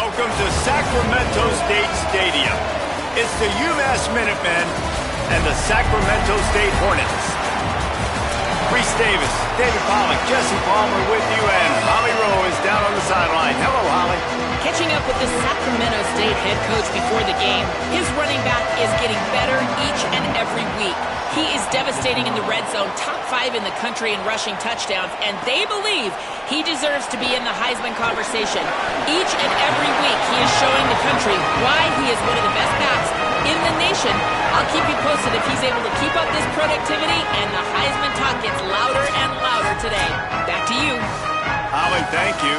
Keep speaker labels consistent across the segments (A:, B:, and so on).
A: Welcome to Sacramento State Stadium. It's the UMass Minutemen and the Sacramento State Hornets. Reese Davis, David Pollock, Jesse Palmer with you, and Holly Rowe is down on the sideline. Hello, Holly.
B: Catching up with the Sacramento State head coach before the game, his running back is getting better each and every week. He is devastating in the red zone, top 5 in the country in rushing touchdowns, and they believe he deserves to be in the Heisman conversation. Each and every week, he is showing the country why he is one of the best backs in the nation. I'll keep you posted if he's able to keep up this productivity, and the Heisman talk gets louder and louder today. Back to you.
A: Holly, thank you.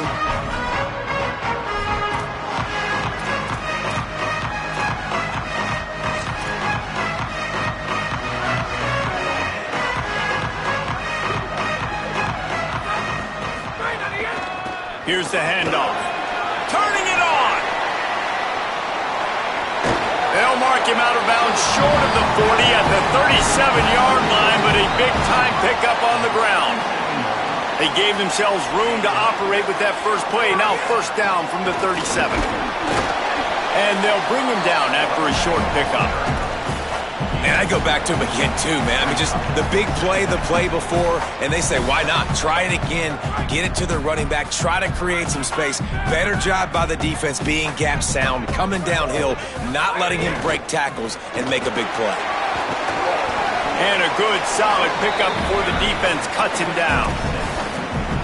A: Here's the handoff. Turning it on. They'll mark him out of bounds short of the 40 at the 37-yard line, but a big-time pickup on the ground. They gave themselves room to operate with that first play. Now first down from the 37. And they'll bring him down after a short pickup.
C: Man, I go back to him again, too, man. I mean, just the big play, the play before, and they say, why not? Try it again, get it to the running back, try to create some space. Better job by the defense being gap sound, coming downhill, not letting him break tackles and make a big play.
A: And a good, solid pickup before the defense cuts him down.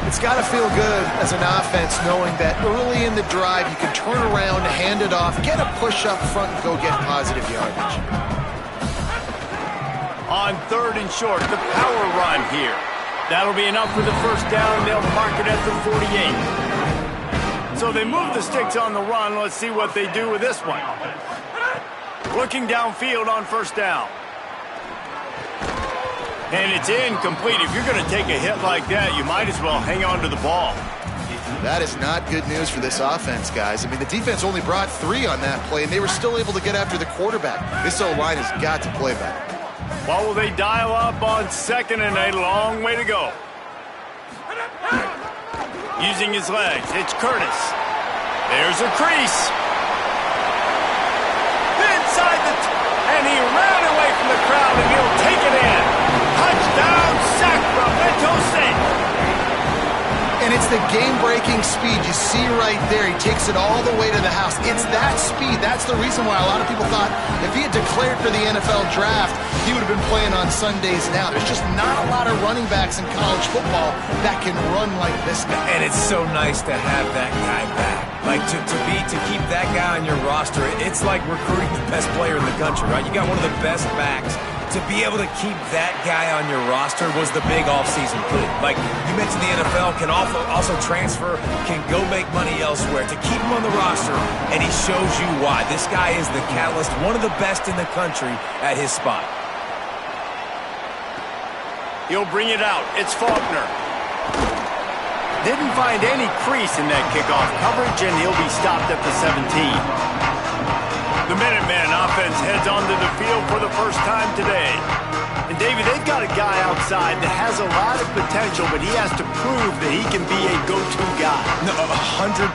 D: It's got to feel good as an offense knowing that early in the drive you can turn around, hand it off, get a push up front, and go get positive yardage.
A: On 3rd and short, the power run here. That'll be enough for the first down. They'll mark it at the 48. So they move the sticks on the run. Let's see what they do with this one. Looking downfield on first down. And it's incomplete. If you're going to take a hit like that, you might as well hang on to the ball.
D: That is not good news for this offense, guys. I mean, the defense only brought 3 on that play, and they were still able to get after the quarterback. This O-line has got to play better.
A: What will they dial up on 2nd and a long way to go? Using his legs, it's Curtis. There's a crease. Inside and he ran away from the crowd, and he'll take it in. Touchdown, Sacramento State.
D: And it's the game-breaking speed you see right there. He takes it all the way to the house. It's that speed. That's the reason why a lot of people thought if he had declared for the NFL draft, he would have been playing on Sundays now. There's just not a lot of running backs in college football that can run like this guy.
C: And it's so nice to have that guy back. Like, to keep that guy on your roster, it's like recruiting the best player in the country, right? You got one of the best backs. To be able to keep that guy on your roster was the big offseason coup. Like, you mentioned the NFL can also transfer, can go make money elsewhere. To keep him on the roster, and he shows you why. This guy is the catalyst, one of the best in the country at his spot.
A: He'll bring it out. It's Faulkner. Didn't find any crease in that kickoff coverage, and he'll be stopped at the 17. The Minutemen offense heads onto the field for the first time today. And, David, they've got a guy outside that has a lot of potential, but he has to prove that he can be a go-to guy.
C: No, 100%.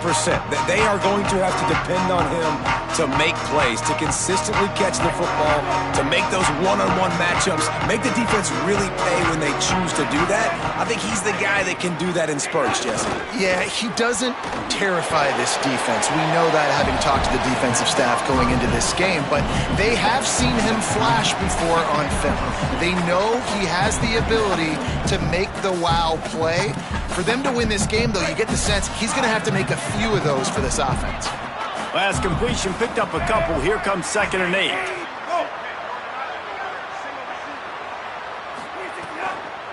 C: They are going to have to depend on him to make plays, to consistently catch the football, to make those one-on-one matchups, make the defense really pay when they choose to do that. I think he's the guy that can do that in spurts, Jesse.
D: Yeah, he doesn't terrify this defense. We know that having talked to the defensive staff going into this game, but they have seen him flash before on film. They know he has the ability to make the wow play. For them to win this game, though, you get the sense he's going to have to make a few of those for this offense.
A: Last completion, picked up a couple. Here comes 2nd and 8.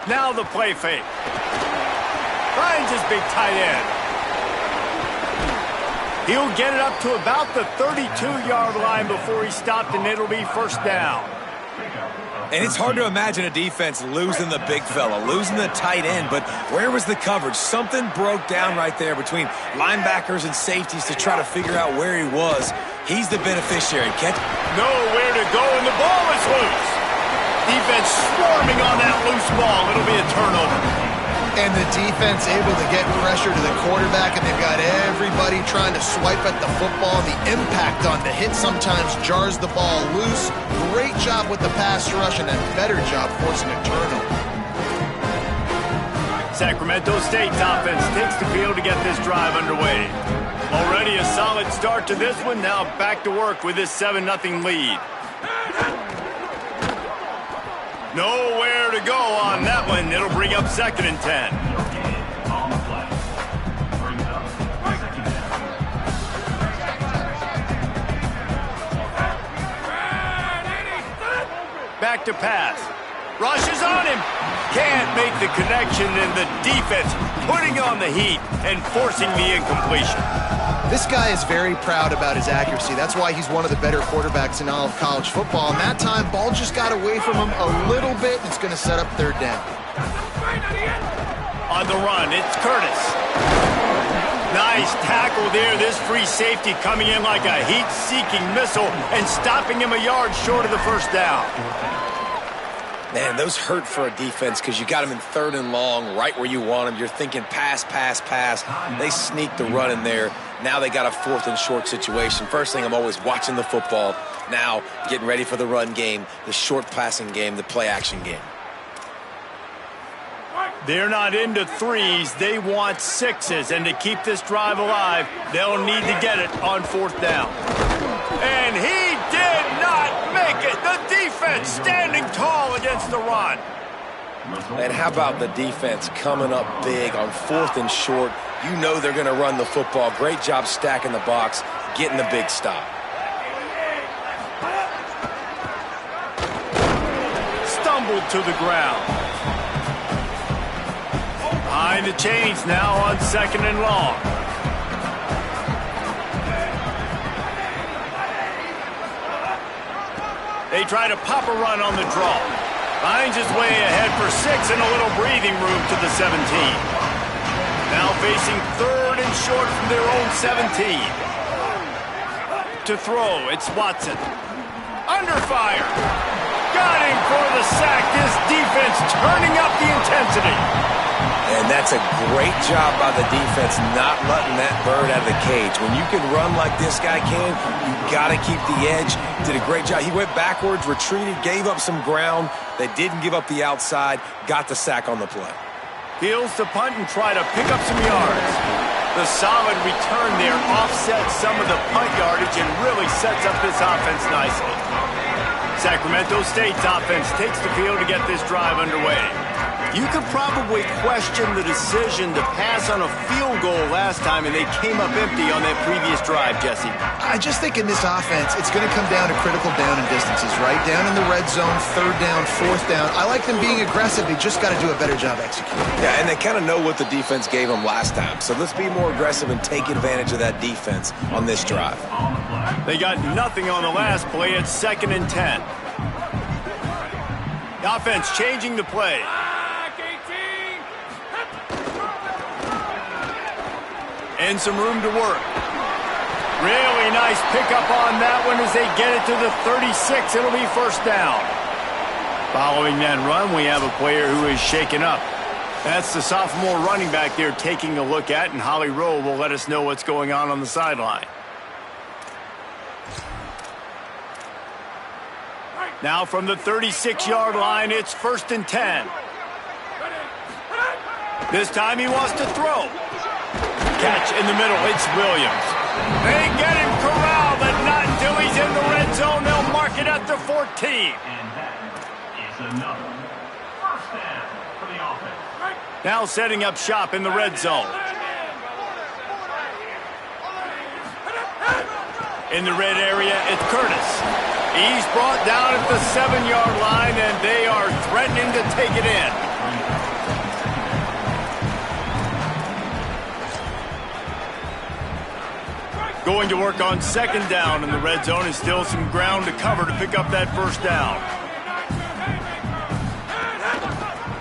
A: Now the play fake. Finds his big tight end. He'll get it up to about the 32-yard line before he's stopped, and it'll be first down.
C: And it's hard to imagine a defense losing the big fella, losing the tight end, but where was the coverage? Something broke down right there between linebackers and safeties to try to figure out where he was. He's the beneficiary.
A: Nowhere to go, and the ball is loose. Defense swarming on that loose ball. It'll be a turnover.
D: And the defense able to get pressure to the quarterback, and they've got everybody trying to swipe at the football. The impact on the hit sometimes jars the ball loose. Great job with the pass rush and a better job forcing a turnover.
A: Sacramento State's offense takes the field to get this drive underway. Already a solid start to this one. Now back to work with this 7-0 lead. Nowhere to go on that one. It'll bring up 2nd and 10. Back to pass. Rushes on him. Can't make the connection, and the defense putting on the heat and forcing the incompletion.
D: This guy is very proud about his accuracy. That's why he's one of the better quarterbacks in all of college football. And that time, ball just got away from him a little bit. It's going to set up 3rd down.
A: On the run, it's Curtis. Nice tackle there. This free safety coming in like a heat-seeking missile and stopping him a yard short of the 1st down.
C: Man, those hurt for a defense because you got them in 3rd and long, right where you want them. You're thinking pass, pass, pass. They sneak the run in there. Now they got a 4th and short situation. First thing, I'm always watching the football. Now getting ready for the run game, the short passing game, the play-action game.
A: They're not into 3s. They want 6s. And to keep this drive alive, they'll need to get it on 4th down. And he did not make it. The defense standing tall against the run.
C: And how about the defense coming up big on 4th and short? You know they're going to run the football. Great job stacking the box, getting the big stop.
A: Stumbled to the ground. Behind the chains now on 2nd and long. They try to pop a run on the draw. Finds his way ahead for 6 and a little breathing room to the 17. Now facing 3rd and short from their own 17. To throw, it's Watson. Under fire. Got him for the sack. This defense turning up the intensity.
C: And that's a great job by the defense not letting that bird out of the cage. When you can run like this guy can, you got to keep the edge. Did a great job. He went backwards, retreated, gave up some ground. They didn't give up the outside, got the sack on the play.
A: Fields to punt and try to pick up some yards. The solid return there offsets some of the punt yardage and really sets up this offense nicely. Sacramento State's offense takes the field to get this drive underway. You could probably question the decision to pass on a field goal last time, and they came up empty on that previous drive, Jesse.
D: I just think in this offense, it's going to come down to critical down and distances, right? Down in the red zone, 3rd down, 4th down. I like them being aggressive. They just got to do a better job executing.
C: Yeah, and they kind of know what the defense gave them last time. So let's be more aggressive and take advantage of that defense on this drive.
A: They got nothing on the last play. It's 2nd and 10. The offense changing the play. And some room to work. Really nice pickup on that one as they get it to the 36. It'll be 1st down. Following that run, we have a player who is shaken up. That's the sophomore running back they're taking a look at, and Holly Rowe will let us know what's going on the sideline. Now from the 36-yard line, it's 1st and 10. This time he wants to throw. Catch in the middle, it's Williams. They get him corralled, but not until he's in the red zone. They'll mark it at the 14.
E: And that is another 1st down for the offense.
A: Now setting up shop in the red zone. In the red area, it's Curtis. He's brought down at the 7-yard line, and they are threatening to take it in. Going to work on 2nd down in the red zone, and still some ground to cover to pick up that 1st down.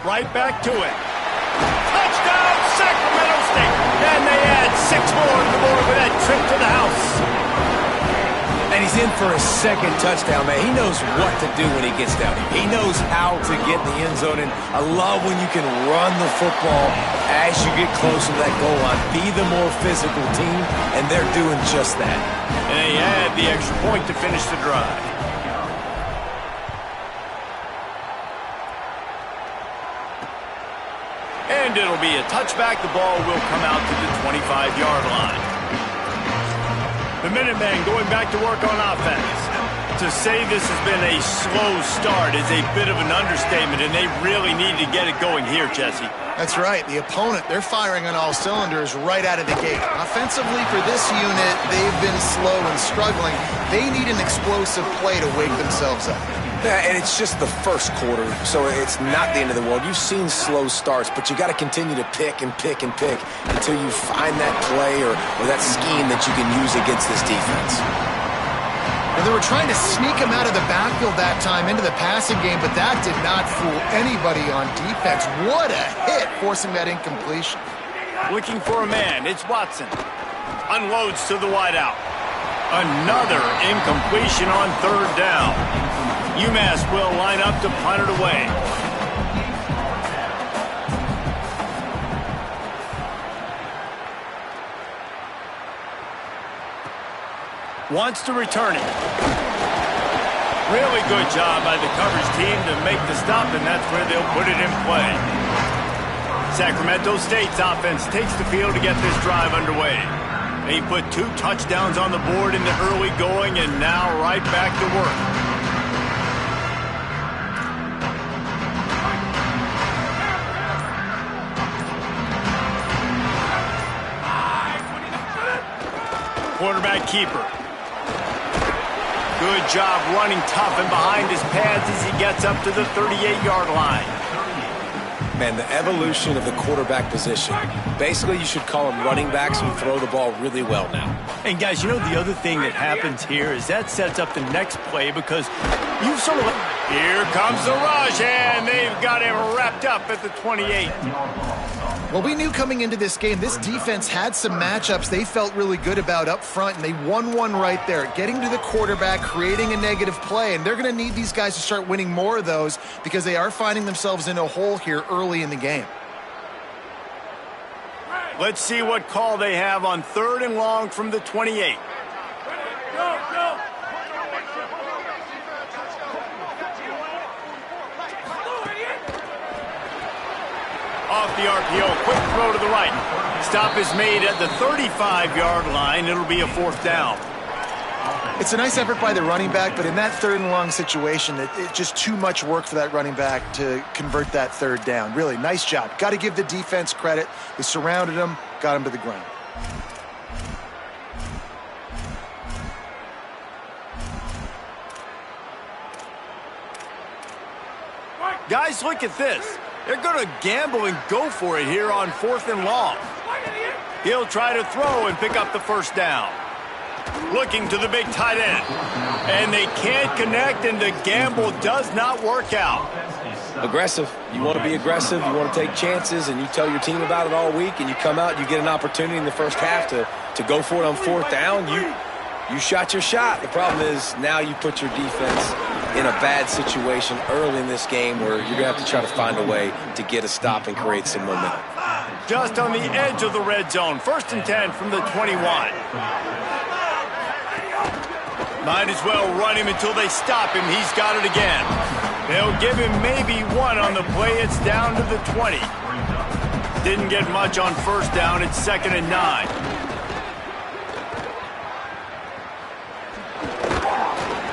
A: Right back to it. Touchdown, Sacramento State. And they add 6 more to the board with that trip to the house.
C: And he's in for his second touchdown, man. He knows what to do when he gets down here. He knows how to get in the end zone, and I love when you can run the football as you get closer to that goal line. Be the more physical team, and they're doing just that.
A: And they had the extra point to finish the drive. And it'll be a touchback. The ball will come out to the 25-yard line. The Minutemen going back to work on offense. To say this has been a slow start is a bit of an understatement, and they really need to get it going here, Jesse.
D: That's right. The opponent, they're firing on all cylinders right out of the gate. Offensively for this unit, they've been slow and struggling. They need an explosive play to wake themselves up.
C: Yeah, and it's just the first quarter, so it's not the end of the world. You've seen slow starts, but you got to continue to pick and pick and pick until you find that play or that scheme that you can use against this defense.
D: And they were trying to sneak him out of the backfield that time into the passing game, but that did not fool anybody on defense. What a hit, forcing that incompletion.
A: Looking for a man. It's Watson. Unloads to the wideout. Another incompletion on third down. UMass will line up to punt it away. Wants to return it. Really good job by the coverage team to make the stop, and that's where they'll put it in play. Sacramento State's offense takes the field to get this drive underway. They put 2 touchdowns on the board in the early going, and now right back to work. Quarterback keeper. Good job running tough and behind his pads as he gets up to the 38-yard line.
C: Man, the evolution of the quarterback position. Basically, you should call them running backs who throw the ball really well now.
A: And guys, you know the other thing that happens here is that sets up the next play because you've sort of... Here comes the rush, and they've got him wrapped up at the 28.
D: Well, we knew coming into this game, this defense had some matchups they felt really good about up front, and they won one right there, getting to the quarterback, creating a negative play, and they're going to need these guys to start winning more of those because they are finding themselves in a hole here early in the game.
A: Let's see what call they have on 3rd and long from the 28. Off the RPO, quick throw to the right. Stop is made at the 35-yard line. It'll be a 4th down.
D: It's a nice effort by the running back, but in that 3rd and long situation, it's just too much work for that running back to convert that 3rd down. Really, nice job. Got to give the defense credit. They surrounded him, got him to the ground.
A: Guys, look at this. They're going to gamble and go for it here on 4th and long. He'll try to throw and pick up the 1st down. Looking to the big tight end. And they can't connect, and the gamble does not work out.
C: Aggressive. You want to be aggressive. You want to take chances, and you tell your team about it all week, and you come out and you get an opportunity in the first half to go for it on 4th down. You shot your shot. The problem is now you put your defense in a bad situation early in this game where you're going to have to try to find a way to get a stop and create some momentum.
A: Just on the edge of the red zone. 1st and 10 from the 21. Might as well run him until they stop him. He's got it again. They'll give him maybe 1 on the play. It's down to the 20. Didn't get much on 1st down. It's 2nd and 9.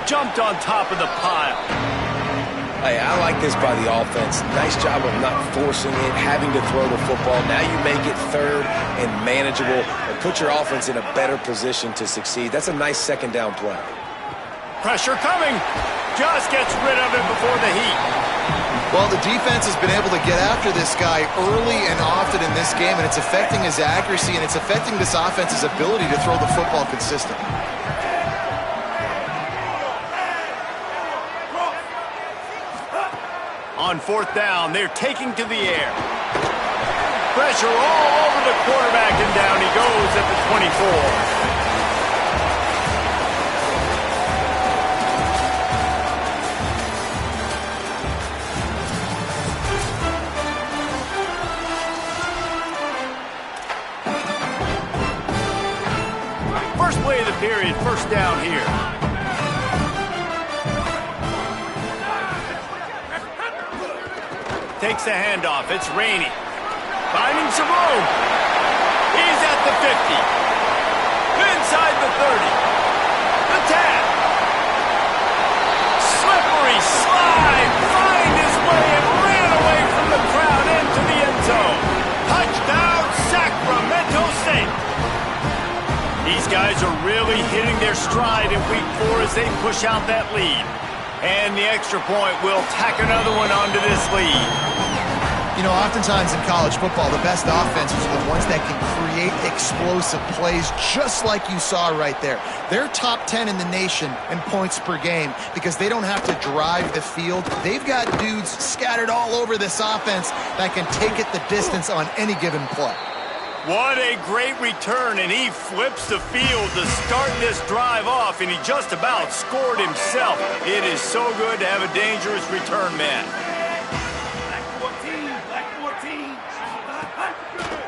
A: Jumped on top of the pile.
C: Hey, I like this by the offense. Nice job of not forcing it, having to throw the football. Now you make it 3rd and manageable and put your offense in a better position to succeed. That's a nice 2nd down play.
A: Pressure coming. Just gets rid of it before the heat.
D: Well, the defense has been able to get after this guy early and often in this game, and it's affecting his accuracy, and it's affecting this offense's ability to throw the football consistently.
A: On 4th down, they're taking to the air. Pressure all over the quarterback, and down he goes at the 24. period. First down here. Takes the handoff. It's Rainey. Finding some room. He's at the 50. Inside the 30. The tap. Slippery slide. Find his way and ran away from the crowd into the end zone. Touchdown, Sacramento State. These guys are really hitting their stride in week 4 as they push out that lead. And the extra point will tack another one onto this lead.
D: You know, oftentimes in college football, the best offenses are the ones that can create explosive plays just like you saw right there. They're top 10 in the nation in points per game because they don't have to drive the field. They've got dudes scattered all over this offense that can take it the distance on any given play.
A: What a great return, and he flips the field to start this drive off, and he just about scored himself. It is so good to have a dangerous return man.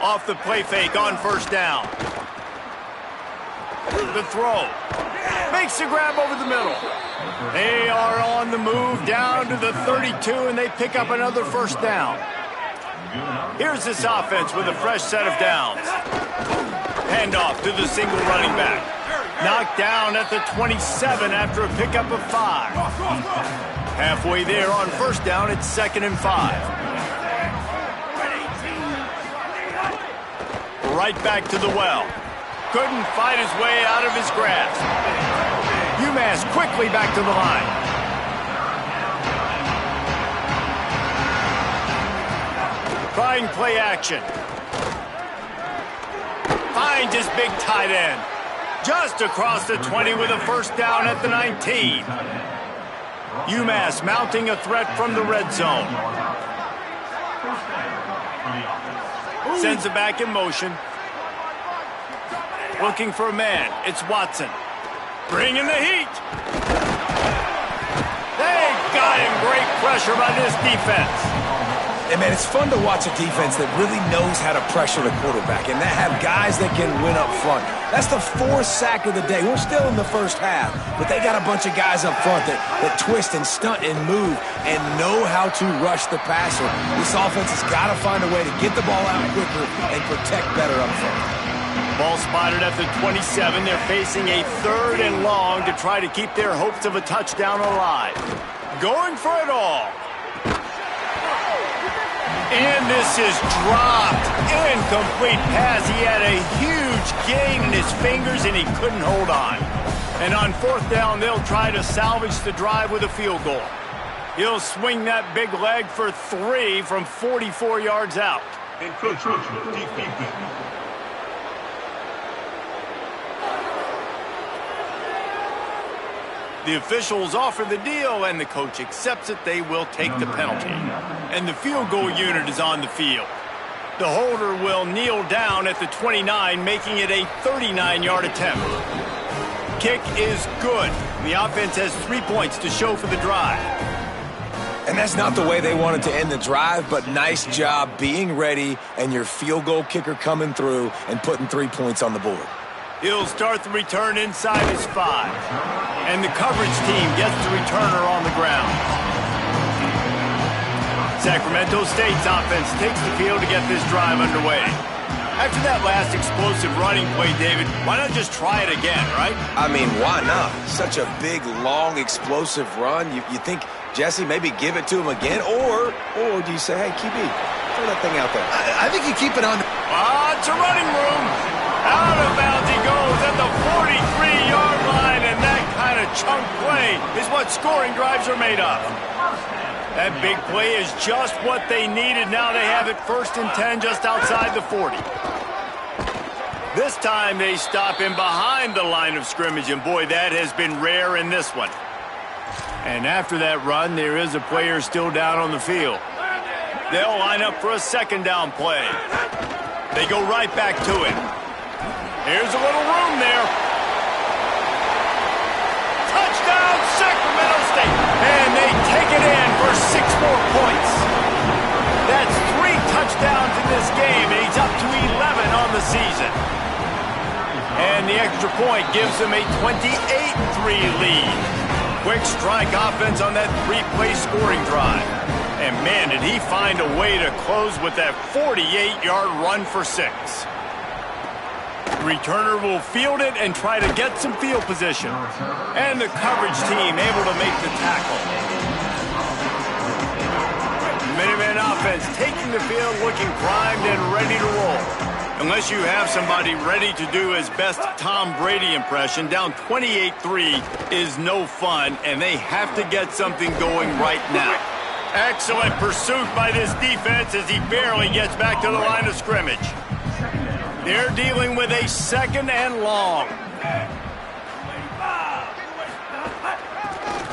A: Off the play fake on first down. The throw. Makes the grab over the middle. They are on the move down to the 32, and they pick up another first down. Here's this offense with a fresh set of downs. Handoff to the single running back. Knocked down at the 27 after a pickup of 5. Halfway there on first down, it's 2nd and 5. Right back to the well. Couldn't fight his way out of his grasp. UMass quickly back to the line. Trying play action. Finds his big tight end. Just across the 20 with a first down at the 19. UMass mounting a threat from the red zone. Sends it back in motion. Looking for a man. It's Watson. Bringing the heat. They got him. Great pressure by this defense.
C: And, man, it's fun to watch a defense that really knows how to pressure the quarterback and that have guys that can win up front. That's the 4th sack of the day. We're still in the first half, but they got a bunch of guys up front that twist and stunt and move and know how to rush the passer. This offense has got to find a way to get the ball out quicker and protect better up front.
A: Ball spotted at the 27. They're facing a 3rd and long to try to keep their hopes of a touchdown alive. Going for it all. And this is dropped. Incomplete pass. He had a huge gain in his fingers, and he couldn't hold on. And on 4th down, they'll try to salvage the drive with a field goal. He'll swing that big leg for 3 from 44 yards out. The officials offer the deal, and the coach accepts it. They will take the penalty. And the field goal unit is on the field. The holder will kneel down at the 29, making it a 39-yard attempt. Kick is good. The offense has 3 points to show for the drive.
C: And that's not the way they wanted to end the drive, but nice job being ready and your field goal kicker coming through and putting 3 points on the board.
A: He'll start the return inside his 5. And the coverage team gets the returner on the ground. Sacramento State's offense takes the field to get this drive underway. After that last explosive running play, David, why not just try it again, right?
C: I mean, why not? Such a big, long, explosive run. You think, Jesse, maybe give it to him again? Or do you say, hey, QB, throw that thing out there?
D: I think you keep it on.
A: It's a running room. Out of bounds he goes at the 43-yard line, and that kind of chunk play is what scoring drives are made of. That big play is just what they needed. Now they have it 1st and 10 just outside the 40. This time they stop him behind the line of scrimmage, and boy, that has been rare in this one. And after that run, there is a player still down on the field. They'll line up for a 2nd down play. They go right back to it. Here's a little room there. Touchdown, Sacramento State. And they take it in for 6 more points. That's 3 touchdowns in this game, and he's up to 11 on the season. And the extra point gives them a 28-3 lead. Quick strike offense on that three-play scoring drive. And man, did he find a way to close with that 48-yard run for 6. Returner will field it and try to get some field position. And the coverage team able to make the tackle. Minuteman offense taking the field, looking primed and ready to roll. Unless you have somebody ready to do his best Tom Brady impression, down 28-3 is no fun, and they have to get something going right now. Excellent pursuit by this defense as he barely gets back to the line of scrimmage. They're dealing with a 2nd and long.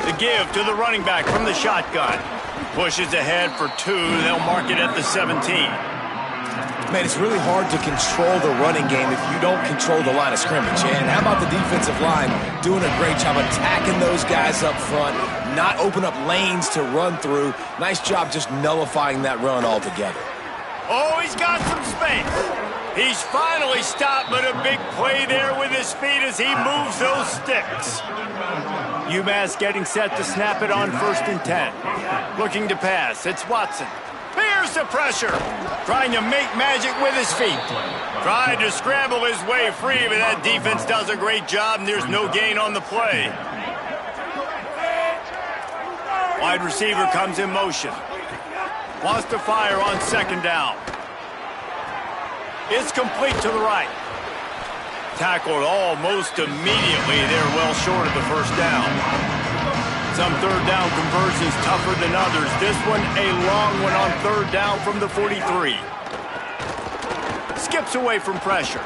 A: The give to the running back from the shotgun. Pushes ahead for 2. They'll mark it at the 17.
C: Man, it's really hard to control the running game if you don't control the line of scrimmage. And how about the defensive line doing a great job attacking those guys up front, not open up lanes to run through. Nice job just nullifying that run altogether.
A: Oh, he's got some space. He's finally stopped, but a big play there with his feet as he moves those sticks. UMass getting set to snap it on 1st and 10. Looking to pass. It's Watson. Here's the pressure. Trying to make magic with his feet. Tried to scramble his way free, but that defense does a great job, and there's no gain on the play. Wide receiver comes in motion. Wants to fire on 2nd down. It's complete to the right. Tackled almost immediately. They're well short of the 1st down. Some 3rd down conversions tougher than others. This one a long one on 3rd down from the 43. Skips away from pressure.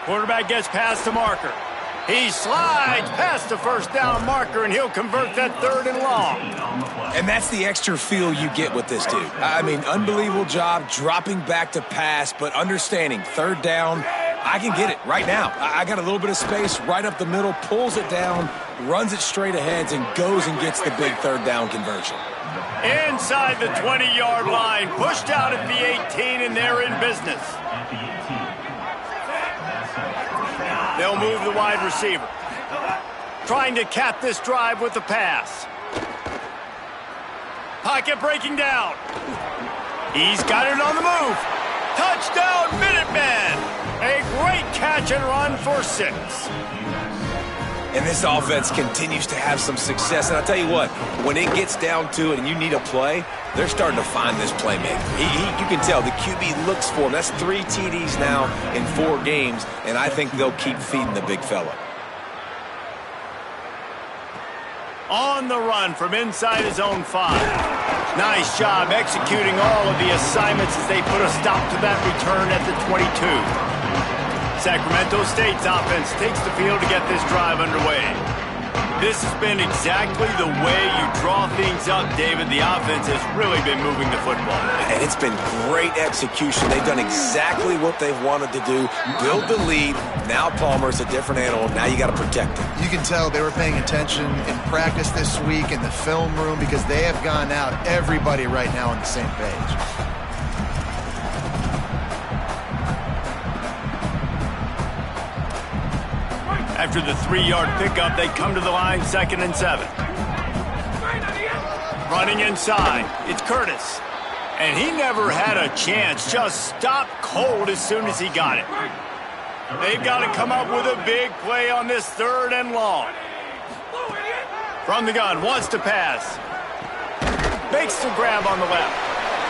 A: Quarterback gets past the marker. He slides past the 1st down marker, and he'll convert that 3rd and long.
C: And that's the extra feel you get with this dude. I mean, unbelievable job dropping back to pass, but understanding 3rd down, I can get it right now. I got a little bit of space right up the middle, pulls it down, runs it straight ahead, and goes and gets the big 3rd down conversion.
A: Inside the 20-yard line, pushed out at the 18, and they're in business. They'll move the wide receiver. Trying to cap this drive with the pass. Pocket breaking down. He's got it on the move. Touchdown, Minutemen! A great catch and run for 6.
C: And this offense continues to have some success. And I'll tell you what, when it gets down to it and you need a play, they're starting to find this playmaker. You can tell the QB looks for him. That's 3 TDs now in 4 games, and I think they'll keep feeding the big fella.
A: On the run from inside his own 5. Nice job executing all of the assignments as they put a stop to that return at the 22. Sacramento State's offense takes the field to get this drive underway. This has been exactly the way you draw things up, David. The offense has really been moving the football.
C: And it's been great execution. They've done exactly what they've wanted to do. Build the lead. Now Palmer's a different animal. Now you got to protect him.
D: You can tell they were paying attention in practice this week in the film room because they have gone out, everybody right now on the same page.
A: After the 3-yard pickup, they come to the line 2nd and 7. Running inside, it's Curtis. And he never had a chance, just stopped cold as soon as he got it. They've got to come up with a big play on this 3rd and long. From the gun, wants to pass. Makes the grab on the left.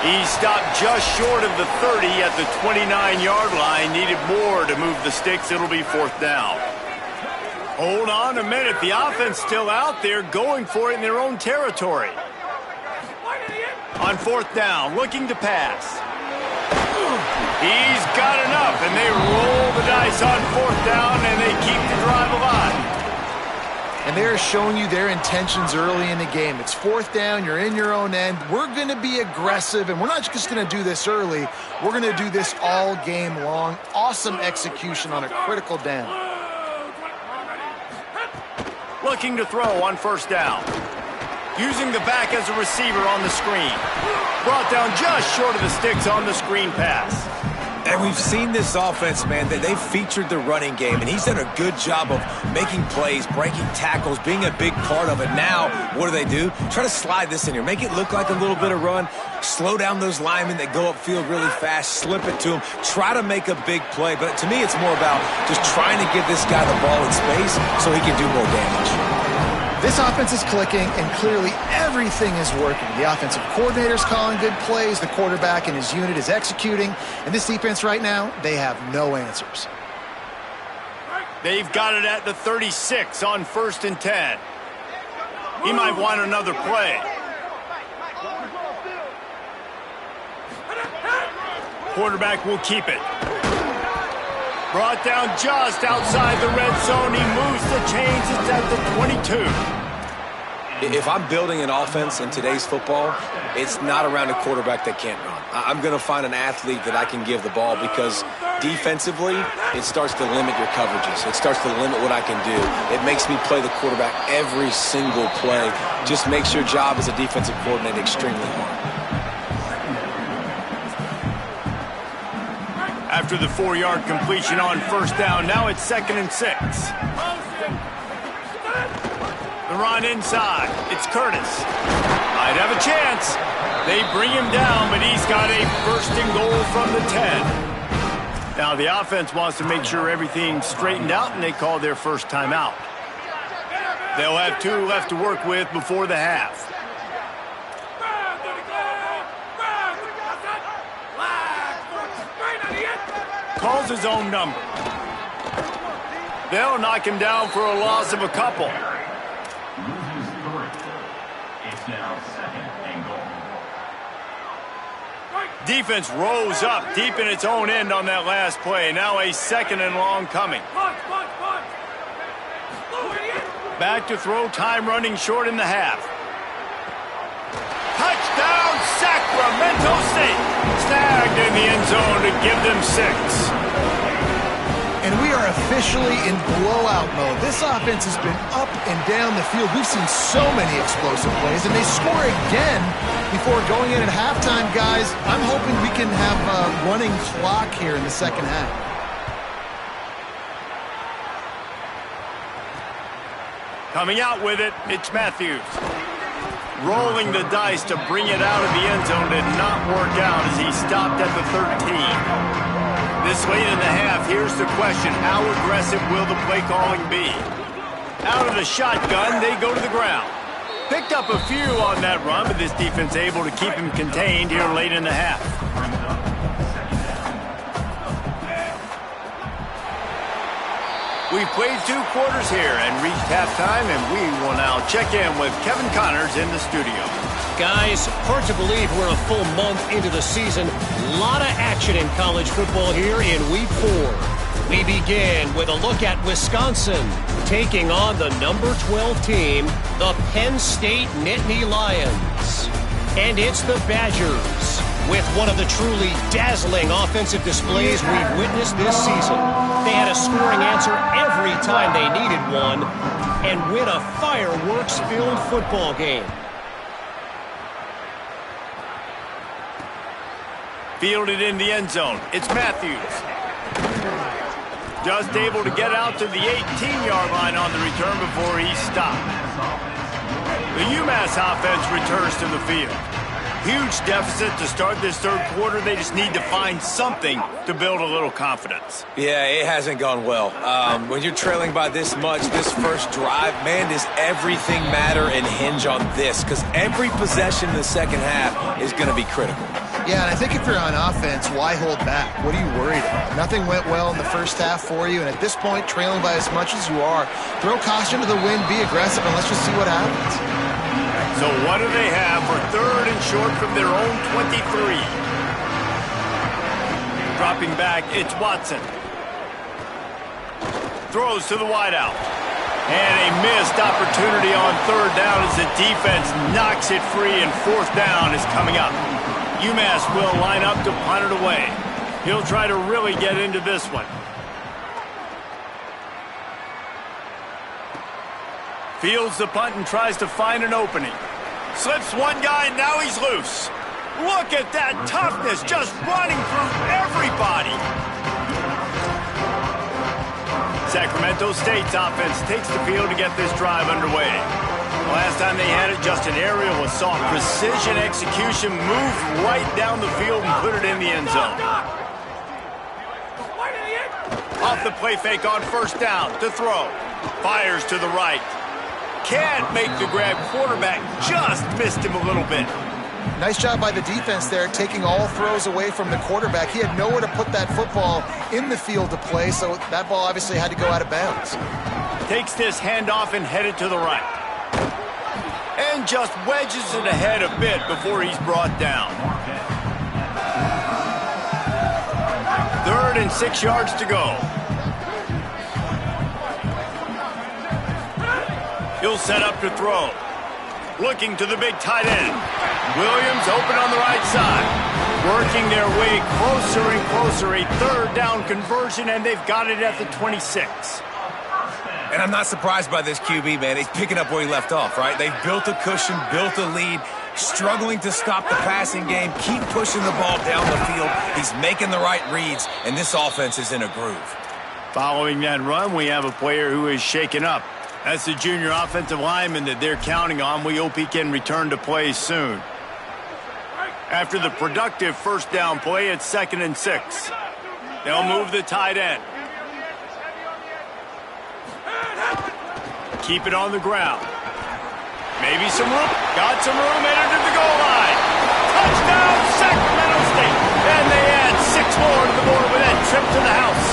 A: He stopped just short of the 30 at the 29-yard line. Needed more to move the sticks. It'll be 4th down. Hold on a minute. The offense still out there going for it in their own territory. On 4th down, looking to pass. He's got enough, and they roll the dice on 4th down, and they keep the drive alive.
D: And they're showing you their intentions early in the game. It's 4th down, you're in your own end. We're going to be aggressive, and we're not just going to do this early. We're going to do this all game long. Awesome execution on a critical down.
A: Looking to throw on 1st down. Using the back as a receiver on the screen. Brought down just short of the sticks on the screen pass.
C: And we've seen this offense, man, that they've featured the running game, and he's done a good job of making plays, breaking tackles, being a big part of it. Now, what do? Try to slide this in here. Make it look like a little bit of run. Slow down those linemen that go upfield really fast. Slip it to him. Try to make a big play. But to me, it's more about just trying to give this guy the ball in space so he can do more damage.
D: This offense is clicking, and clearly everything is working. The offensive coordinator's calling good plays. The quarterback and his unit is executing. And this defense right now, they have no answers.
A: They've got it at the 36 on 1st and 10. He might want another play. Quarterback will keep it. Brought down just outside the red zone. He moves the chains. It's at the 22.
C: If I'm building an offense in today's football, it's not around a quarterback that can't run. I'm going to find an athlete that I can give the ball because defensively, it starts to limit your coverages. It starts to limit what I can do. It makes me play the quarterback every single play. Just makes your job as a defensive coordinator extremely hard.
A: After the 4-yard completion on 1st down, now it's 2nd and 6. The run inside. It's Curtis. Might have a chance. They bring him down, but he's got a 1st and goal from the 10. Now the offense wants to make sure everything's straightened out, and they call their first timeout. They'll have 2 left to work with before the half. Calls his own number. They'll knock him down for a loss of a couple.
E: Loses 3. It's now 2nd and goal.
A: Defense rose up deep in its own end on that last play. Now a 2nd and long coming. Back to throw, time running short in the half. Touchdown, Sacramento State. Snagged in the end zone to give them 6.
D: And we are officially in blowout mode. This offense has been up and down the field. We've seen so many explosive plays, and they score again before going in at halftime, guys. I'm hoping we can have a running clock here in the second half.
A: Coming out with it, it's Matthews. Rolling the dice to bring it out of the end zone did not work out as he stopped at the 13. This late in the half, here's the question. How aggressive will the play calling be? Out of the shotgun, they go to the ground. Picked up a few on that run, but this defense able to keep him contained here late in the half. We've played 2 quarters here and reached halftime, and we will now check in with Kevin Connors in the studio.
F: Guys, hard to believe we're a full month into the season. A lot of action in college football here in Week 4. We begin with a look at Wisconsin taking on the number 12 team, the Penn State Nittany Lions. And it's the Badgers with one of the truly dazzling offensive displays we've witnessed this season. They had a scoring answer every time they needed one and win a fireworks-filled football game.
A: Fielded in the end zone. It's Matthews. Just able to get out to the 18-yard line on the return before he stopped. The UMass offense returns to the field. Huge deficit to start this 3rd quarter. They just need to find something to build a little confidence.
C: Yeah, it hasn't gone well. When you're trailing by this much, this first drive, man, does everything matter and hinge on this? Because every possession in the second half is going to be critical.
D: Yeah, and I think if you're on offense, why hold back? What are you worried about? Nothing went well in the first half for you, and at this point, trailing by as much as you are, throw caution to the wind, be aggressive, and let's just see what happens.
A: So what do they have for 3rd and short from their own 23? Dropping back, it's Watson. Throws to the wideout. And a missed opportunity on 3rd down as the defense knocks it free, and 4th down is coming up. UMass will line up to punt it away. He'll try to really get into this one. Fields the punt and tries to find an opening. Slips one guy, now he's loose. Look at that toughness, just running through everybody. Sacramento State's offense takes the field to get this drive underway. Last time they had it, just an aerial assault. Precision execution, moved right down the field and put it in the end zone. Off the play fake on first down to throw. Fires to the right. Can't make the grab. Quarterback just missed him a little bit.
D: Nice job by the defense there, taking all throws away from the quarterback. He had nowhere to put that football in the field to play, so that ball obviously had to go out of bounds.
A: Takes this handoff and headed to the right. And just wedges it ahead a bit before he's brought down. 3rd and 6 yards to go. He'll set up to throw. Looking to the big tight end. Williams open on the right side. Working their way closer and closer. A 3rd down conversion, and they've got it at the 26.
C: And I'm not surprised by this QB, man. He's picking up where he left off, right? They've built a cushion, built a lead, struggling to stop the passing game, keep pushing the ball down the field. He's making the right reads, and this offense is in a groove.
A: Following that run, we have a player who is shaken up. That's the junior offensive lineman that they're counting on. We hope he can return to play soon. After the productive first down play, it's 2nd and 6. They'll move the tight end. Keep it on the ground. Maybe some room. Got some room, entered to the goal line. Touchdown, Sacramento State. And they add 6 more to the board with that trip to the house.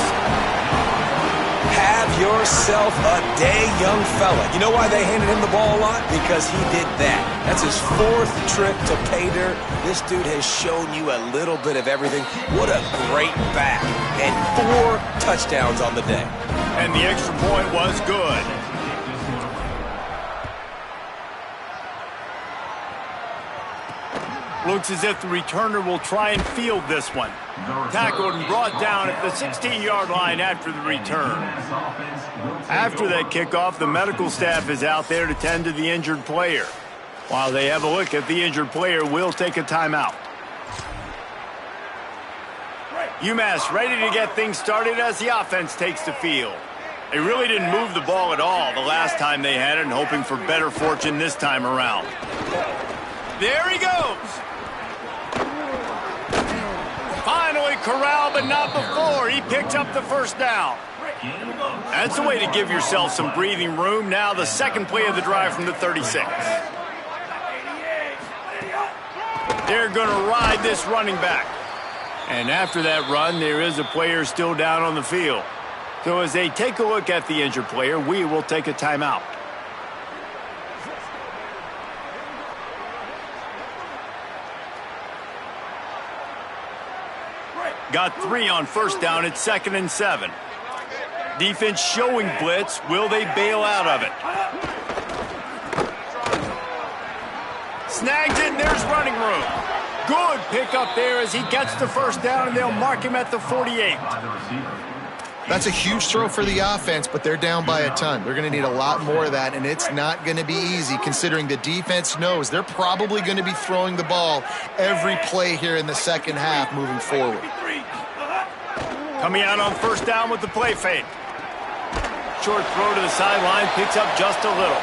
C: Have yourself a day, young fella. You know why they handed him the ball a lot? Because he did that. That's his 4th trip to pay dirt. This dude has shown you a little bit of everything. What a great back. And 4 touchdowns on the day.
A: And the extra point was good. Looks as if the returner will try and field this one. Tackled and brought down at the 16-yard line after the return. After that kickoff, the medical staff is out there to tend to the injured player. While they have a look at the injured player, we'll take a timeout. UMass ready to get things started as the offense takes the field. They really didn't move the ball at all the last time they had it, and hoping for better fortune this time around. There he goes. Finally corralled, but not before. He picked up the first down. That's a way to give yourself some breathing room. Now the second play of the drive from the 36. They're going to ride this running back. And after that run, there is a player still down on the field. So as they take a look at the injured player, we will take a timeout. Got 3 on first down. It's 2nd and 7. Defense showing blitz. Will they bail out of it? Snags it, and there's running room. Good pickup there as he gets the first down, and they'll mark him at the 48.
D: That's a huge throw for the offense, but they're down by a ton. They're going to need a lot more of that, and it's not going to be easy considering the defense knows they're probably going to be throwing the ball every play here in the second half moving forward.
A: Coming out on first down with the play fake. Short throw to the sideline, picks up just a little.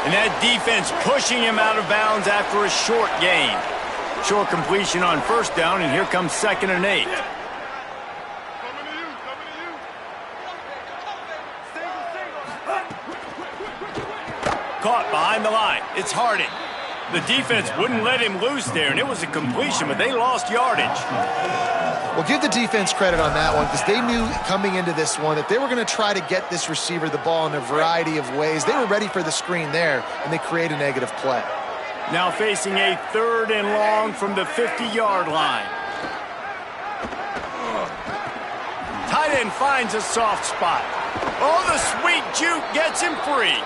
A: And that defense pushing him out of bounds after a short gain. Short completion on first down, and here comes 2nd and 8. Caught behind the line. It's Harding. The defense wouldn't let him loose there, and it was a completion, but they lost yardage.
D: Well, give the defense credit on that one because they knew coming into this one that they were going to try to get this receiver the ball in a variety of ways. They were ready for the screen there, and they create a negative play.
A: Now facing a 3rd and long from the 50-yard line. Tight end finds a soft spot. Oh, the sweet juke gets him free.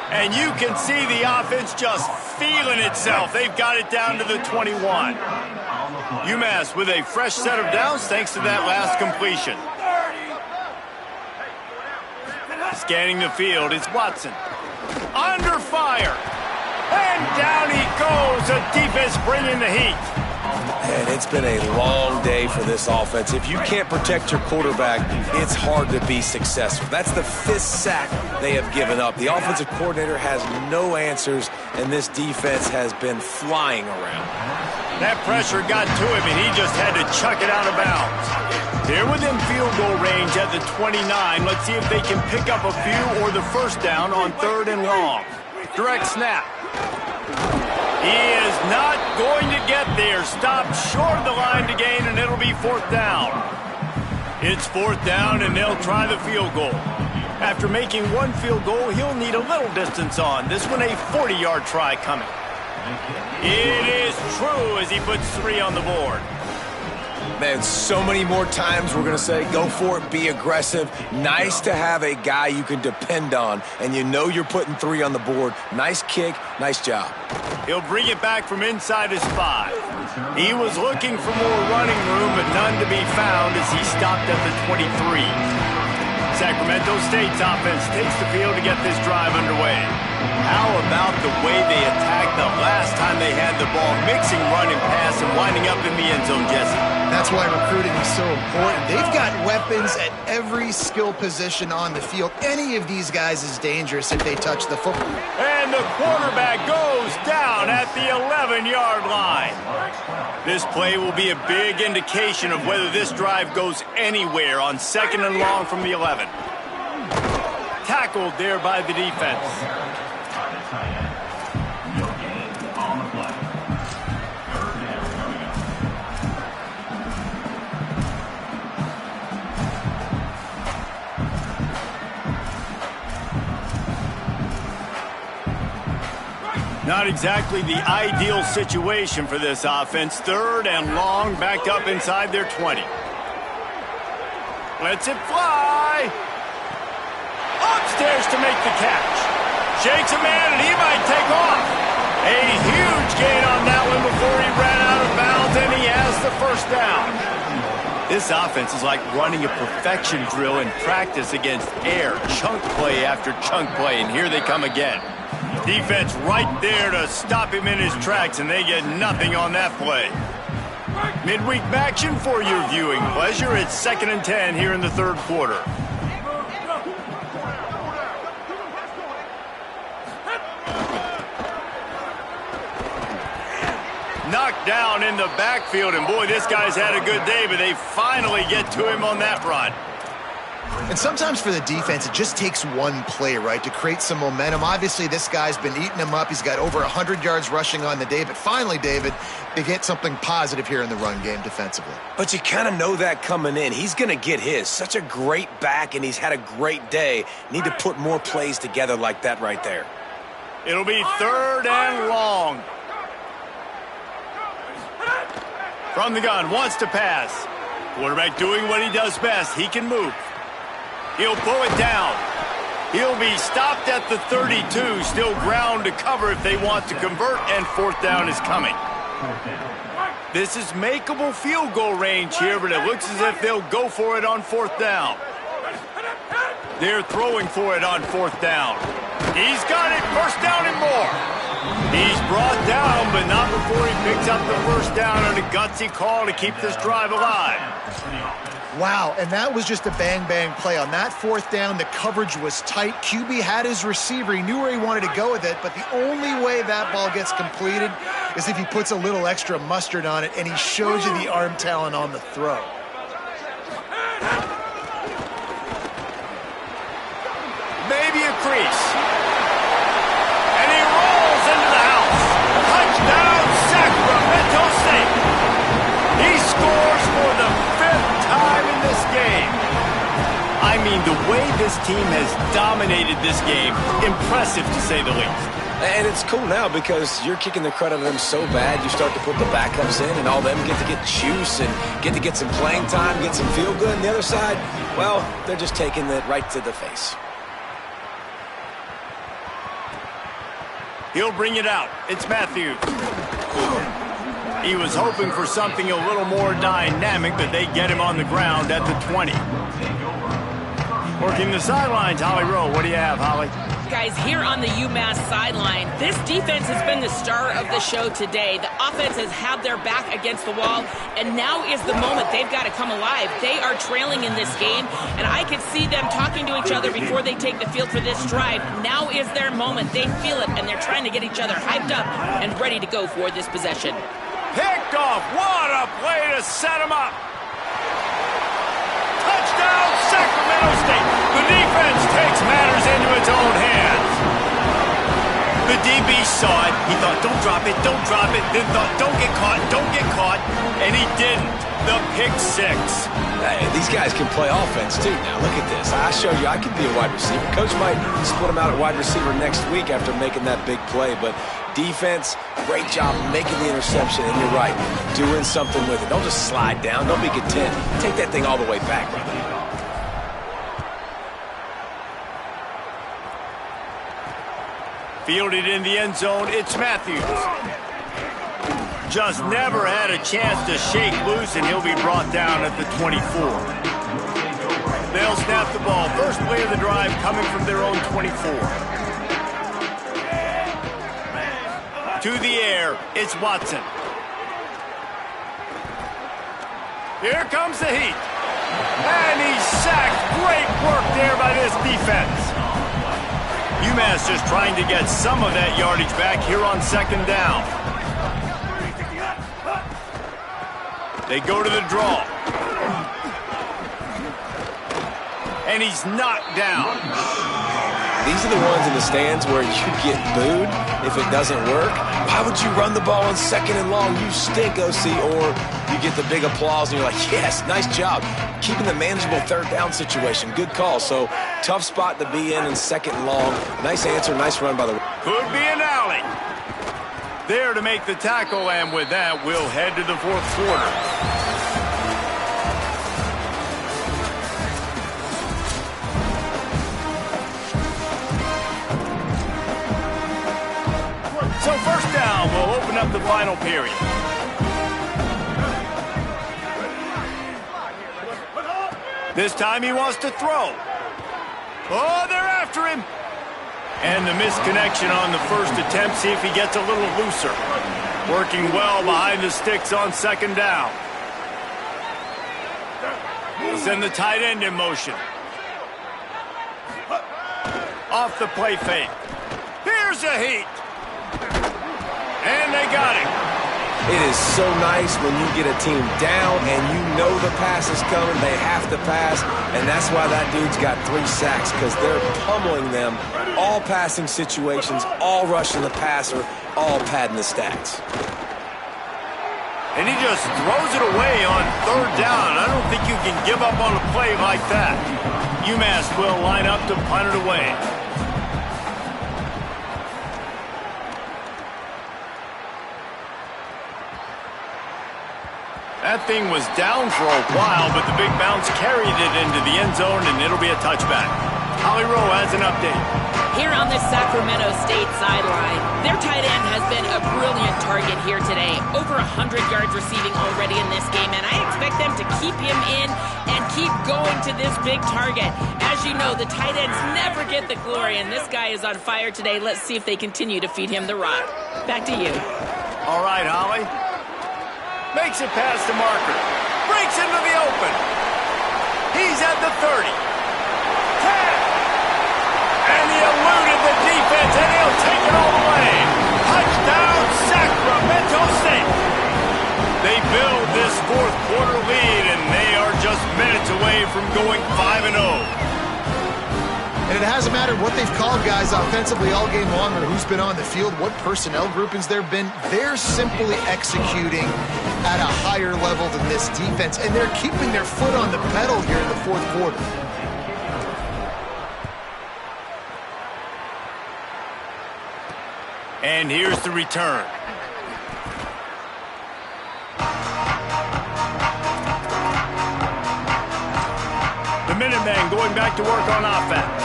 A: And you can see the offense just feeling itself. They've got it down to the 21. UMass with a fresh set of downs thanks to that last completion. Scanning the field, it's Watson. Under fire. And down he goes. The defense bringing the heat.
C: it's been a long day for this offense. If you can't protect your quarterback, it's hard to be successful. That's the 5th sack they have given up. The offensive coordinator has no answers, and this defense has been flying around.
A: That pressure got to him, and he just had to chuck it out of bounds. They're within field goal range at the 29. Let's see if they can pick up a few or the first down on 3rd and long. Direct snap. He is not going to get there. Stopped short of the line to gain, and it'll be 4th down. It's 4th down, and they'll try the field goal. After making one field goal, he'll need a little distance on. This one a 40-yard try coming. It is true as he puts 3 on the board.
C: Man, so many more times we're going to say, go for it, be aggressive. Nice to have a guy you can depend on, and you know you're putting 3 on the board. Nice kick, nice job.
A: He'll bring it back from inside his 5. He was looking for more running room, but none to be found as he stopped at the 23. Sacramento State's offense takes the field to get this drive underway. How about the way they attacked the last time they had the ball, mixing run and pass and winding up in the end zone, Jesse?
D: That's why recruiting is so important. They've got weapons at every skill position on the field. Any of these guys is dangerous if they touch the football.
A: And the quarterback goes down at the 11-yard line. This play will be a big indication of whether this drive goes anywhere on 2nd and long from the 11. Tackled there by the defense. Not exactly the ideal situation for this offense. 3rd and long, backed up inside their 20. Lets it fly. Upstairs to make the catch. Shakes a man, and he might take off. A huge gain on that one before he ran out of bounds, and he has the first down. This offense is like running a perfection drill in practice against air. Chunk play after chunk play, and here they come again. Defense right there to stop him in his tracks, and they get nothing on that play. Midweek action for your viewing pleasure. It's 2nd and 10 here in the 3rd quarter. Knocked down in the backfield, and boy, this guy's had a good day, but they finally get to him on that run.
D: And sometimes for the defense, it just takes one play, right, to create some momentum. Obviously, this guy's been eating him up. He's got over 100 yards rushing on the day. But finally, David, they get something positive here in the run game defensively.
C: But you kind of know that coming in. He's going to get his. Such a great back, and he's had a great day. Need to put more plays together like that right there.
A: It'll be 3rd and long. From the gun, wants to pass. Quarterback doing what he does best. He can move. He'll pull it down. He'll be stopped at the 32. Still ground to cover if they want to convert, and 4th down is coming. This is makeable field goal range here, but it looks as if they'll go for it on 4th down. They're throwing for it on 4th down. He's got it. 1st down and more. He's brought down, but not before he picks up the 1st down on a gutsy call to keep this drive alive.
D: Wow, and that was just a bang-bang play. On that 4th down, the coverage was tight. QB had his receiver. He knew where he wanted to go with it, but the only way that ball gets completed is if he puts a little extra mustard on it, and he shows you the arm talent on the throw.
A: Maybe a crease. And he rolls into the house. Touchdown, Sacramento State. He scores for the 5th time in this game. I mean, the way this team has dominated this game, impressive to say the least.
C: And it's cool now because you're kicking the credit of them so bad, you start to put the backups in, and all them get to get juice and get some playing time, get some feel good. And the other side, well, they're just taking it right to the face.
A: He'll bring it out. It's Matthews. He was hoping for something a little more dynamic, but they get him on the ground at the 20. Working the sidelines, Holly Rowe. What do you have, Holly?
B: guys, here on the UMass sideline, this defense has been the star of the show today. The offense has had their back against the wall, and now is the moment they've got to come alive. They are trailing in this game, and I could see them talking to each other before they take the field for this drive. Now is their moment. They feel it, and they're trying to get each other hyped up and ready to go for this possession.
A: Picked off. What a play to set him up. Touchdown, Sacramento State. The defense takes matters into its own hands. The DB saw it. He thought, don't drop it, don't drop it. Then thought, don't get caught, and he didn't. The pick six.
C: Hey, these guys can play offense, too. Now, look at this. I show you I can be a wide receiver. Coach might split him out at wide receiver next week after making that big play, but defense, great job making the interception, and you're right, doing something with it. Don't just slide down. Don't be content. Take that thing all the way back, brother.
A: Fielded in the end zone, it's Matthews. Just never had a chance to shake loose, and he'll be brought down at the 24. They'll snap the ball. First play of the drive coming from their own 24. To the air, it's Watson. Here comes the heat. And he's sacked. Great work there by this defense. UMass just trying to get some of that yardage back here on second down. They go to the draw. And he's knocked down.
C: These are the ones in the stands where you get booed if it doesn't work. Why would you run the ball on second and long? You stink, OC. Or you get the big applause and you're like, yes, nice job. Keeping the manageable third down situation. Good call. So tough spot to be in second and long. Nice answer, nice run by the...
A: Could be an alley. There to make the tackle, and with that, we'll head to the fourth quarter. So first down, we'll open up the final period. This time he wants to throw. Oh, they're after him. And the misconnection on the first attempt. See if he gets a little looser. Working well behind the sticks on second down. He'll send the tight end in motion. Off the play fake. Here's a heat. And they got him.
C: It is so nice when you get a team down and you know the pass is coming. They have to pass, and that's why that dude's got 3 sacks, because they're pummeling them. All passing situations, all rushing the passer, all padding the stats.
A: And he just throws it away on third down. I don't think you can give up on a play like that. UMass will line up to punt it away. That thing was down for a while, but the big bounce carried it into the end zone, and it'll be a touchback. Holly Rowe has an update.
B: Here on the Sacramento State sideline, their tight end has been a brilliant target here today. Over 100 yards receiving already in this game, and I expect them to keep him in and keep going to this big target. As you know, the tight ends never get the glory, and this guy is on fire today. Let's see if they continue to feed him the rock. Back to you.
A: All right, Holly. Makes it past the marker. Breaks into the open. He's at the 30. 10. And he eluded the defense, and he'll take it all the way. Touchdown, Sacramento State. They build this fourth quarter lead, and they are just minutes away from going 5-0.
D: And it hasn't mattered what they've called guys offensively all game long or who's been on the field, what personnel groupings there have been. They're simply executing at a higher level than this defense, and they're keeping their foot on the pedal here in the fourth quarter.
A: And here's the return. The Minutemen going back to work on offense.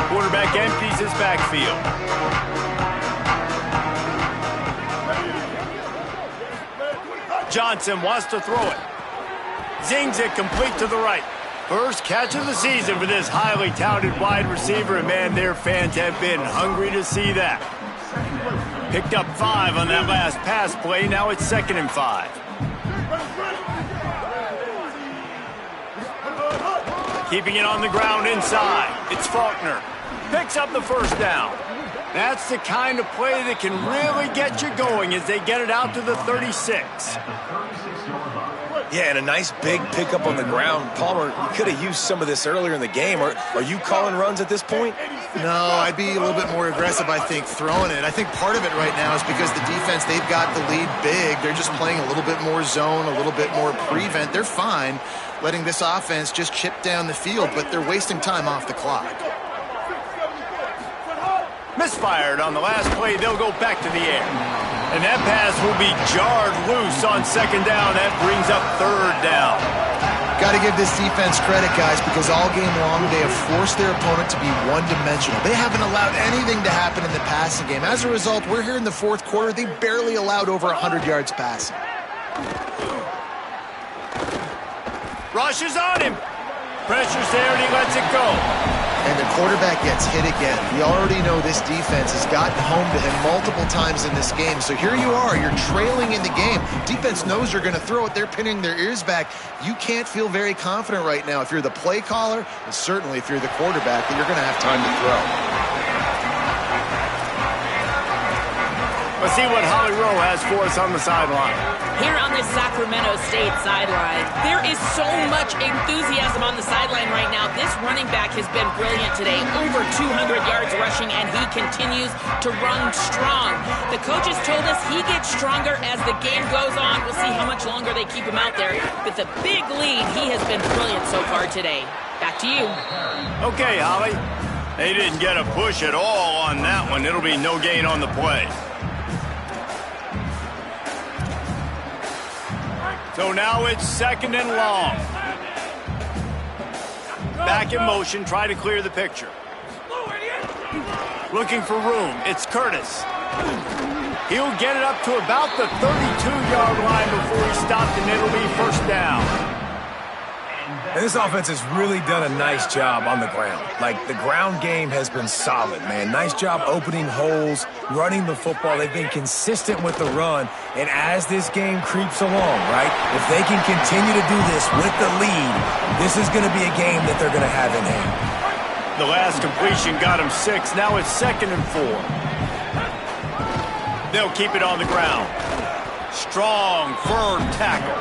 A: Quarterback empties his backfield. Johnson wants to throw it. Zings it complete to the right. First catch of the season for this highly touted wide receiver, and man, their fans have been hungry to see that. Picked up 5 on that last pass play. Now it's 2nd and 5. Keeping it on the ground inside. It's Faulkner. Picks up the first down. That's the kind of play that can really get you going as they get it out to the 36.
C: Yeah, and a nice big pickup on the ground. Palmer, you could have used some of this earlier in the game. Are you calling runs at this point?
D: No, I'd be a little bit more aggressive, I think, throwing it. I think part of it right now is because the defense, they've got the lead big. They're just playing a little bit more zone, a little bit more prevent. They're fine letting this offense just chip down the field, but they're wasting time off the clock.
A: Misfired on the last play. They'll go back to the air. And that pass will be jarred loose on 2nd down. That brings up 3rd down.
D: Got to give this defense credit, guys, because all game long they have forced their opponent to be one-dimensional. They haven't allowed anything to happen in the passing game. As a result, we're here in the 4th quarter. They barely allowed over 100 yards passing.
A: Rushes on him. Pressure's there and he lets it go.
D: And the quarterback gets hit again. We already know this defense has gotten home to him multiple times in this game. So here you are, you're trailing in the game. Defense knows you're going to throw it. They're pinning their ears back. You can't feel very confident right now if you're the play caller, and certainly if you're the quarterback, that you're going to have time to throw.
A: Let's see what Holly Rowe has for us on the sideline.
B: Here on this Sacramento State sideline, there is so much enthusiasm on the sideline right now. This running back has been brilliant today. Over 200 yards rushing, and he continues to run strong. The coaches told us he gets stronger as the game goes on. We'll see how much longer they keep him out there. With a big lead, he has been brilliant so far today. Back to you.
A: Okay, Holly. They didn't get a push at all on that one. It'll be no gain on the play. So now it's 2nd and long. Back in motion, try to clear the picture. Looking for room, it's Curtis. He'll get it up to about the 32-yard line before he stopped, and it'll be 1st down.
C: And this offense has really done a nice job on the ground. Like, the ground game has been solid, man. Nice job opening holes, running the football. They've been consistent with the run. And as this game creeps along, right, if they can continue to do this with the lead, this is going to be a game that they're going to have in hand.
A: The last completion got him 6. Now it's 2nd and 4. They'll keep it on the ground. Strong, firm tackle.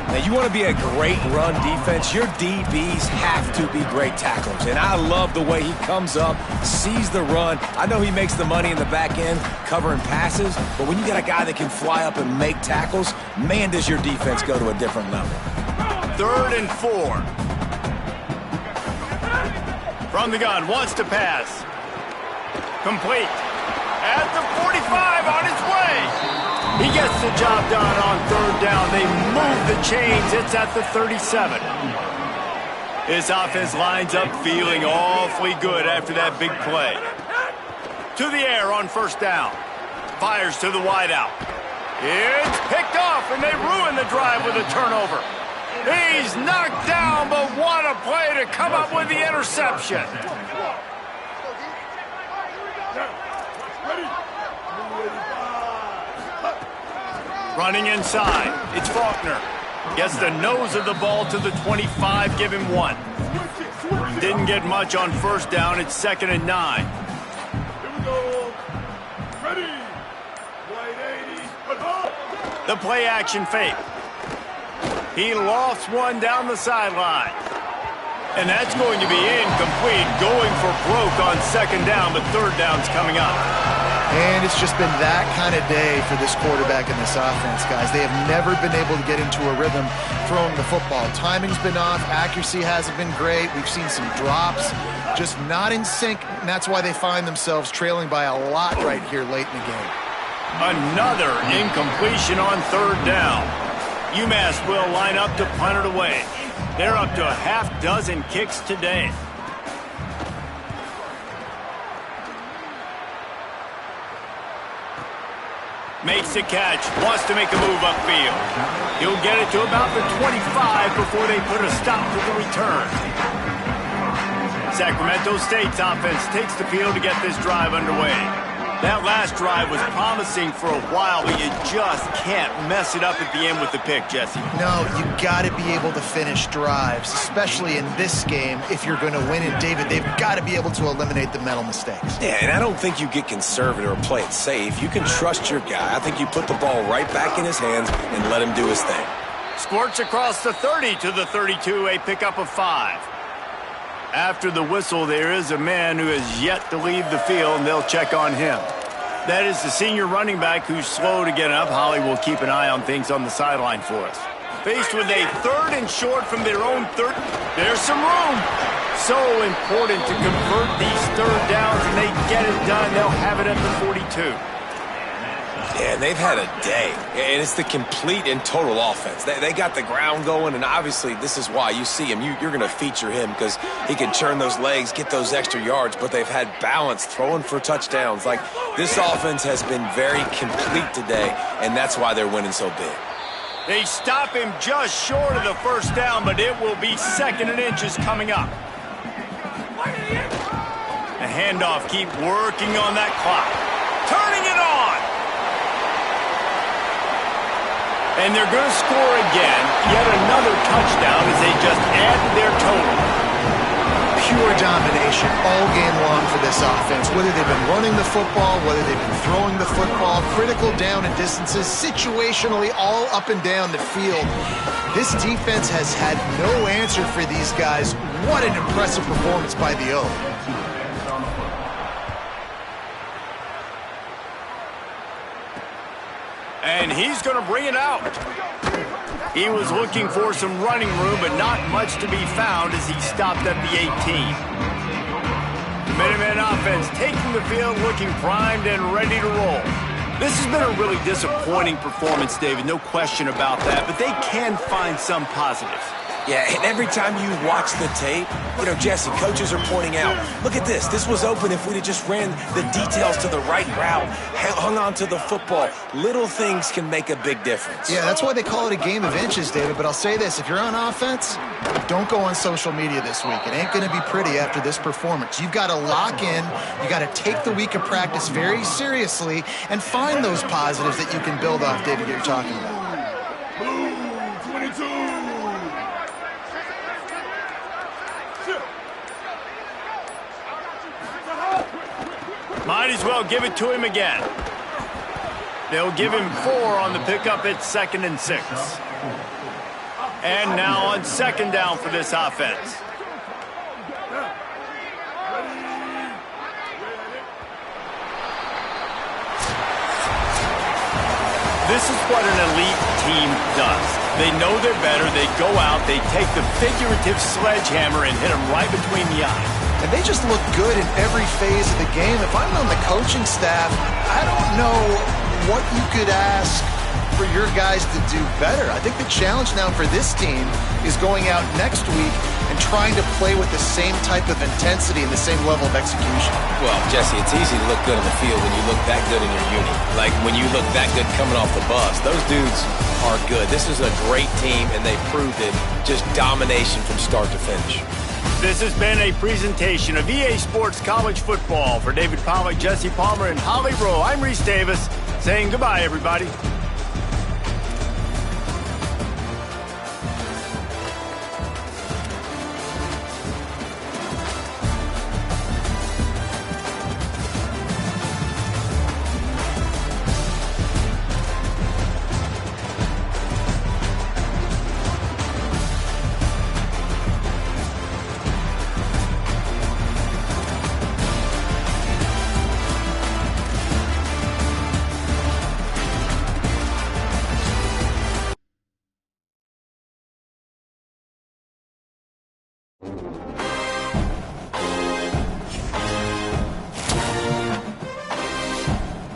C: Now, you want to be a great run defense, your DBs have to be great tacklers. And I love the way he comes up, sees the run. I know he makes the money in the back end covering passes, but when you got a guy that can fly up and make tackles, man, does your defense go to a different level.
A: 3rd and 4. From the gun, wants to pass. Complete. At the 45, on his way. He gets the job done on 3rd down. They move the chains. It's at the 37. His offense lines up feeling awfully good after that big play. To the air on 1st down. Fires to the wideout. It's picked off, and they ruin the drive with a turnover. He's knocked down, but what a play to come up with the interception. Running inside, it's Faulkner. Gets the nose of the ball to the 25, give him 1. Didn't get much on 1st down, it's 2nd and 9. The play action fake. He lofts one down the sideline. And that's going to be incomplete, going for broke on 2nd down, but 3rd down's coming up.
D: And it's just been that kind of day for this quarterback and this offense, guys. They have never been able to get into a rhythm throwing the football. Timing's been off. Accuracy hasn't been great. We've seen some drops, just not in sync, and that's why they find themselves trailing by a lot right here late in the game.
A: Another incompletion on 3rd down. UMass will line up to punt it away. They're up to a half-dozen kicks today. Makes the catch, wants to make a move upfield. He'll get it to about the 25 before they put a stop to the return. Sacramento State's offense takes the field to get this drive underway. That last drive was promising for a while, but you just can't mess it up at the end with the pick, Jesse.
D: No, you got to be able to finish drives, especially in this game. If you're going to win it, David, they've got to be able to eliminate the mental mistakes.
C: Yeah, and I don't think you get conservative or play it safe. You can trust your guy. I think you put the ball right back in his hands and let him do his thing.
A: Squirts across the 30 to the 32, a pickup of 5. After the whistle, there is a man who has yet to leave the field, and they'll check on him. That is the senior running back who's slow to get up. Holly will keep an eye on things on the sideline for us. Faced with a 3rd and short from their own 30, there's some room. So important to convert these 3rd downs, and they get it done. They'll have it at the 42.
C: Yeah, and they've had a day, and it's the complete and total offense. They got the ground going, and obviously this is why you see him. You're going to feature him because he can churn those legs, get those extra yards, but they've had balance throwing for touchdowns. Like, this offense has been very complete today, and that's why they're winning so big.
A: They stop him just short of the 1st down, but it will be 2nd and inches coming up. A handoff, keep working on that clock. Turning it on! And they're going to score again, yet another touchdown as they just add to their total.
D: Pure domination all game long for this offense. Whether they've been running the football, whether they've been throwing the football, critical down and distances, situationally all up and down the field. This defense has had no answer for these guys. What an impressive performance by the O.
A: And he's going to bring it out. He was looking for some running room, but not much to be found as he stopped at the 18. The Minutemen offense taking the field, looking primed and ready to roll. This has been a really disappointing performance, David, no question about that, but they can find some positives.
C: Yeah, and every time you watch the tape, Jesse, coaches are pointing out, look at this. This was open if we'd have just ran the details to the right route, hung on to the football. Little things can make a big difference.
D: Yeah, that's why they call it a game of inches, David. But I'll say this, if you're on offense, don't go on social media this week. It ain't going to be pretty after this performance. You've got to lock in. You got to take the week of practice very seriously and find those positives that you can build off, David, you're talking about.
A: Might as well give it to him again. They'll give him 4 on the pickup at 2nd and 6. And now on 2nd down for this offense. This is what an elite team does. They know they're better. They go out, they take the figurative sledgehammer and hit them right between the eyes.
D: And they just look good in every phase of the game. If I'm on the coaching staff, I don't know what you could ask for your guys to do better. I think the challenge now for this team is going out next week and trying to play with the same type of intensity and the same level of execution.
C: Well, Jesse, it's easy to look good on the field when you look that good in your unit. Like when you look that good coming off the bus. Those dudes are good. This is a great team, and they proved it. Just domination from start to finish.
A: This has been a presentation of EA Sports College Football. For David Pollack, Jesse Palmer, and Holly Rowe, I'm Reese Davis, saying goodbye, everybody.